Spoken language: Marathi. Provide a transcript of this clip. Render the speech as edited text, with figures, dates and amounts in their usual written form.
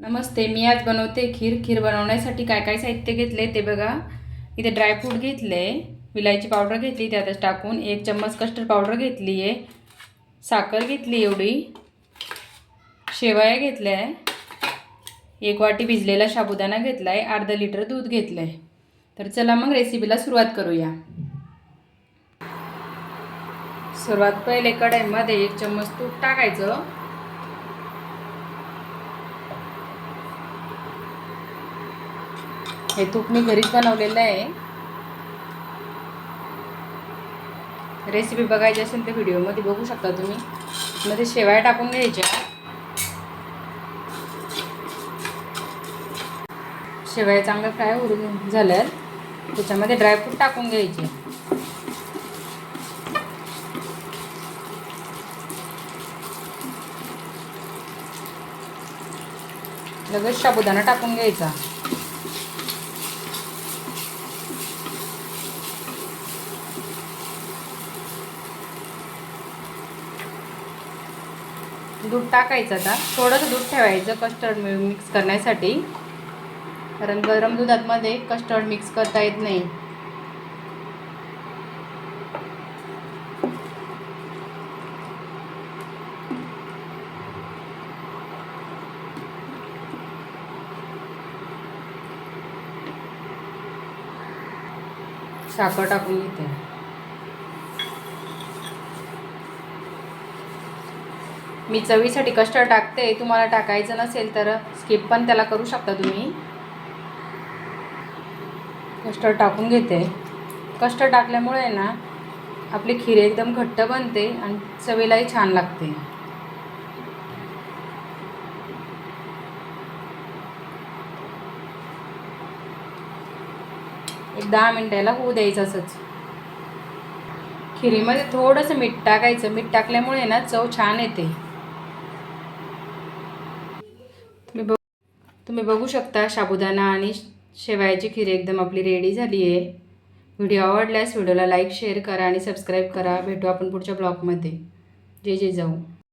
नमस्ते. मी आज बनवते खीर बनवण्यासाठी काय काय साहित्य घेतले ते बघा. इथे ड्रायफ्रूट घेतले, विलायची पावडर घेतली त्यातच टाकून, 1 चम्मच कस्टर्ड पावडर घेतली आहे, साखर घेतली एवढी, शेवया घेतल्या आहे, 1 वाटी भिजलेला साबुदाणा घेतला आहे, अर्धा लिटर दूध घेतलं आहे. तर चला मग रेसिपीला सुरुवात करूया. सर्वात पहिले कढईमध्ये 1 चम्मच तूप टाकायचं. हे तूप मी घरीच बनवलेलं आहे. रेसिपी बघायची असेल तर व्हिडिओमध्ये बघू शकता तुम्ही. मध्ये शेवया टाकून घ्यायच्या. शेवया चांगलं फ्राय होऊन झाल्यावर त्याच्यामध्ये ड्रायफ्रूट टाकून घ्यायचे. लगेच साबुदाणा टाकून घ्यायचा. दूध टाकायचं. आता थोडंसं दूध ठेवायचं कस्टर्ड मिक्स करण्यासाठी, कारण गरम दुधामध्ये कस्टर्ड मिक्स करता येत नाही. साखर टाकून घेते. मी चवीसाठी कस्टर्ड टाकते. तुम्हाला टाकायचं नसेल तर स्किप पण त्याला करू शकता तुम्ही. कस्टर्ड टाकून घेते. कस्टर्ड टाकल्यामुळे ना आपली खीर एकदम घट्ट बनते आणि चवीलाही छान लागते. एक 10 मिनिटाला होऊ द्यायचं असंच. खिरीमध्ये थोडंसं मीठ टाकायचं. मीठ टाकल्यामुळे ना चव छान येते. तुम्ही बघू शकता साबुदाणा आणि शेवयाची खीर एकदम आपली रेडी झाली आहे. व्हिडिओ आवडल्यास व्हिडिओला लाईक शेअर करा आणि सबस्क्राईब करा. भेटू आपण पुढच्या ब्लॉगमध्ये. जय जय जाऊ.